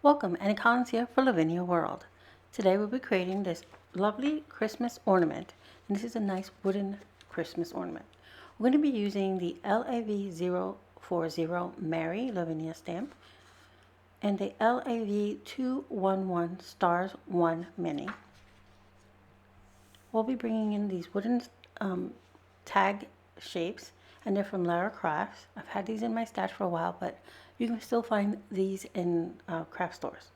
Welcome, Annie Collins here for Lavinia World. Today we'll be creating this lovely Christmas ornament, and this is a nice wooden Christmas ornament. We're going to be using the LAV040 Mary Lavinia stamp and the LAV211 Stars 1 Mini. We'll be bringing in these wooden tag shapes, and they're from Lara Crafts. I've had these in my stash for a while, but you can still find these in craft stores.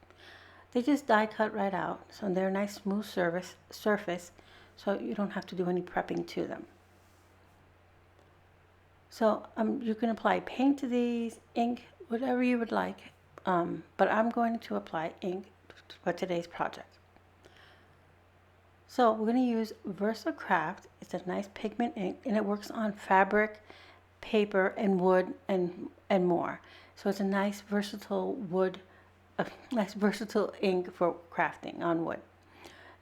They just die cut right out, so they're a nice smooth surface, so you don't have to do any prepping to them. So you can apply paint to these, ink, whatever you would like, but I'm going to apply ink for today's project. So we're going to use VersaCraft. It's a nice pigment ink, and it works on fabric, paper, and wood, and more. So it's a nice versatile ink for crafting on wood.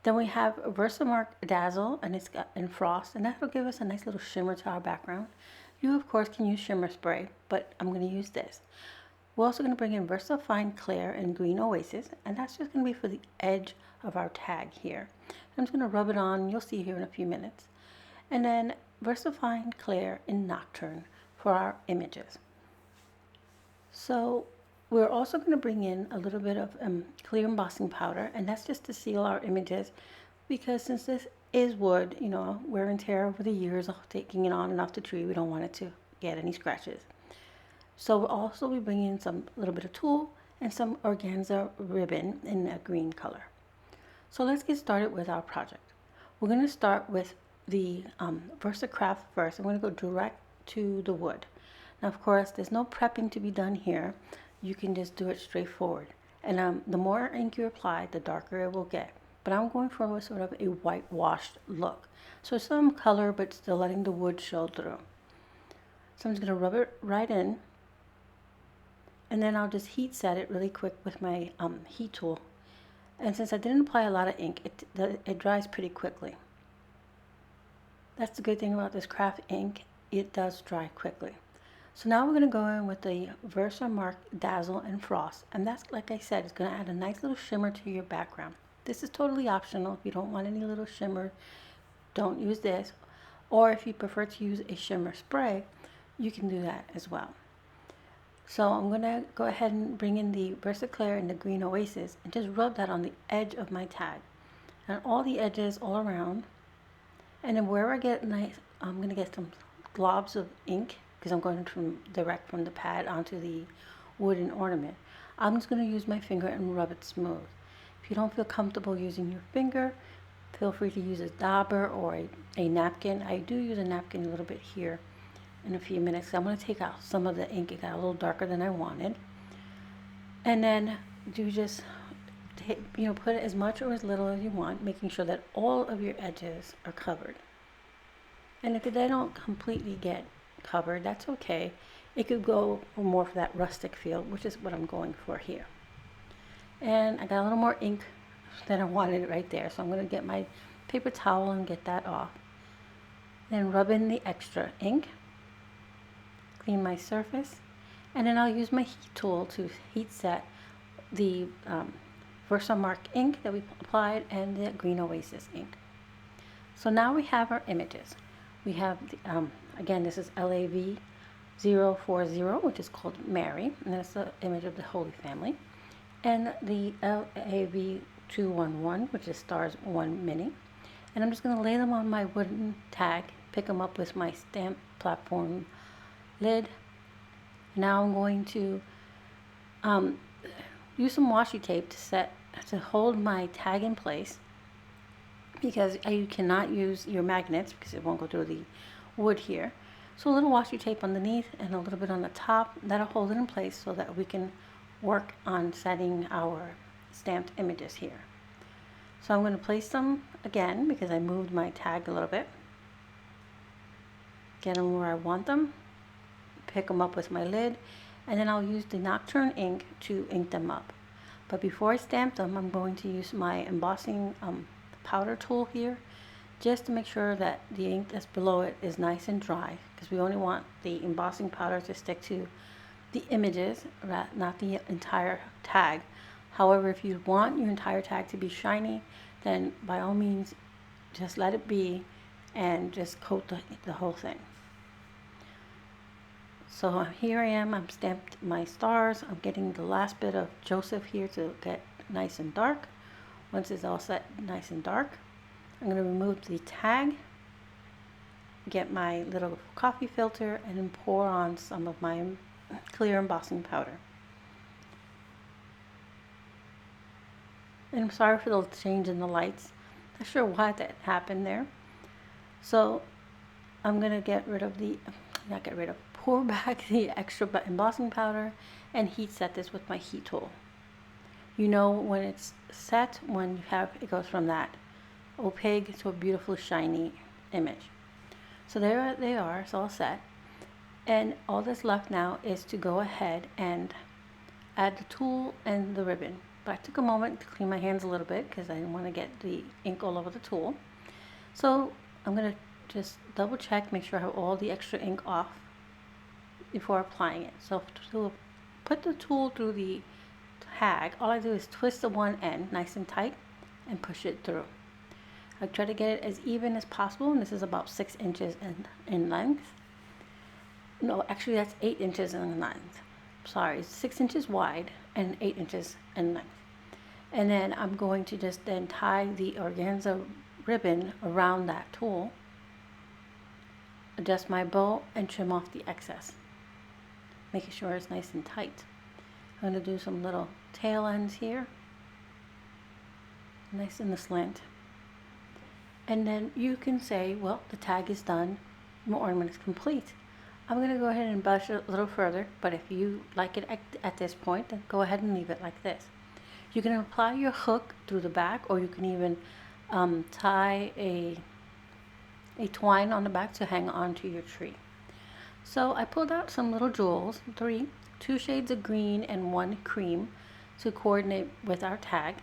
Then we have Versamark Dazzle, and it's got in frost, and that will give us a nice little shimmer to our background. You of course can use shimmer spray, but I'm going to use this. We're also going to bring in VersaFine Clair and green Oasis, and that's just going to be for the edge of our tag here. I'm just going to rub it on, you'll see here in a few minutes. And then VersaFine Clair in Nocturne for our images. So we're also going to bring in a little bit of clear embossing powder, and that's just to seal our images, because since this is wood, you know, wear and tear over the years of taking it on and off the tree, we don't want it to get any scratches. So we'll also be bringing in some little bit of tulle and some organza ribbon in a green color. So let's get started with our project. We're going to start with the VersaCraft first. I'm going to go direct to the wood. Now, of course, there's no prepping to be done here. You can just do it straightforward. And the more ink you apply, the darker it will get. But I'm going for a sort of a whitewashed look. So some color, but still letting the wood show through. So I'm just going to rub it right in. And then I'll just heat set it really quick with my heat tool. And since I didn't apply a lot of ink, it dries pretty quickly. That's the good thing about this craft ink. It does dry quickly. So now we're going to go in with the Versamark Dazzle and Frost. And that's, like I said, it's going to add a nice little shimmer to your background. This is totally optional. If you don't want any little shimmer, don't use this. Or if you prefer to use a shimmer spray, you can do that as well. So I'm going to go ahead and bring in the VersaClair and the green Oasis and just rub that on the edge of my tag. And all the edges all around. And then where I get nice, I'm going to get some globs of ink, because I'm going direct from the pad onto the wooden ornament. I'm just going to use my finger and rub it smooth. If you don't feel comfortable using your finger, feel free to use a dauber or a napkin. I do use a napkin a little bit here in a few minutes. I'm going to take out some of the ink. It got a little darker than I wanted. And then you just put it as much or as little as you want, making sure that all of your edges are covered. And if they don't completely get covered, that's okay. It could go more for that rustic feel, which is what I'm going for here. And I got a little more ink than I wanted right there, so I'm going to get my paper towel and get that off. Then rub in the extra ink, clean my surface, and then I'll use my heat tool to heat set the Versamark ink that we applied and the green Oasis ink. So now we have our images. We have again, this is LAV040, which is called Mary, and that's the image of the Holy Family. And the LAV211, which is Stars 1 Mini. And I'm just going to lay them on my wooden tag, pick them up with my stamp platform lid. Now I'm going to use some washi tape to hold my tag in place, because you cannot use your magnets because it won't go through the wood here. So a little washi tape underneath and a little bit on the top, that'll hold it in place so that we can work on setting our stamped images here. So I'm going to place them again because I moved my tag a little bit. Get them where I want them, pick them up with my lid, and then I'll use the Nocturne ink to ink them up. But before I stamp them, I'm going to use my embossing powder tool here, just to make sure that the ink that's below it is nice and dry, because we only want the embossing powder to stick to the images, not the entire tag. However, if you want your entire tag to be shiny, then by all means, just let it be and just coat the whole thing. So here I am, I'm stamped my stars. I'm getting the last bit of Joseph here to get nice and dark. Once it's all set nice and dark, I'm going to remove the tag, get my little coffee filter, and then pour on some of my clear embossing powder. And I'm sorry for the change in the lights. Not sure why that happened there. So I'm going to pour back the extra embossing powder and heat set this with my heat tool. You know when it's set, when it goes from that opaque to a beautiful shiny image. So there they are, it's all set. And all that's left now is to go ahead and add the tool and the ribbon. But I took a moment to clean my hands a little bit because I didn't want to get the ink all over the tool. So I'm going to just double check, make sure I have all the extra ink off before applying it. So to put the tool through the tag, all I do is twist the one end nice and tight and push it through. I try to get it as even as possible, and this is about 6 inches in length. No, actually that's 8 inches in length. Sorry, 6 inches wide and 8 inches in length. And then I'm going to just then tie the organza ribbon around that tool, adjust my bow, and trim off the excess, making sure it's nice and tight. I'm going to do some little tail ends here, nice in the slant. And then you can say, well, the tag is done, my ornament is complete. I'm going to go ahead and brush it a little further, but if you like it at this point, then go ahead and leave it like this. You can apply your hook through the back, or you can even tie a twine on the back to hang onto your tree. So I pulled out some little jewels, 2 shades of green and 1 cream to coordinate with our tag.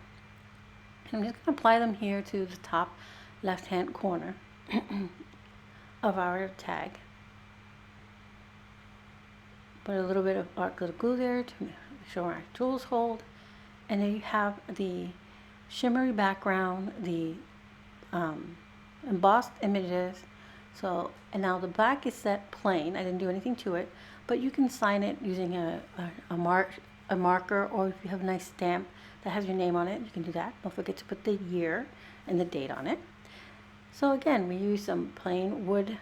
I'm just going to apply them here to the top left-hand corner of our tag. Put a little bit of art glitter glue there to make sure our jewels hold. And then you have the shimmery background, the embossed images. So, and now the back is set plain. I didn't do anything to it, but you can sign it using a marker, or if you have a nice stamp that has your name on it, you can do that. Don't forget to put the year and the date on it. So again, we use some plain wood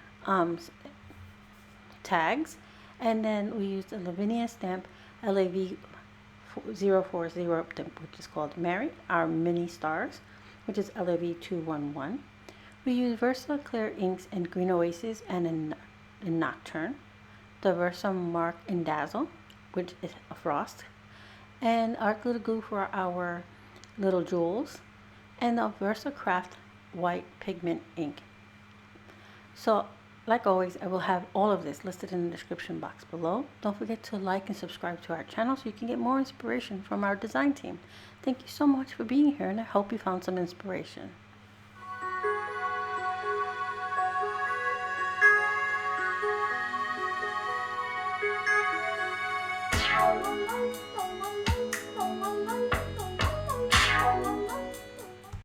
tags, and then we used a Lavinia stamp LAV 040, which is called Mary, our mini stars, which is LAV 211. We use Clair inks in Green Oasis and in Nocturne, the Versamark Dazzle, which is a frost, and art glitter glue for our little jewels, and the VersaCraft white pigment ink. So like always, I will have all of this listed in the description box below. Don't forget to like and subscribe to our channel so you can get more inspiration from our design team. Thank you so much for being here, and I hope you found some inspiration.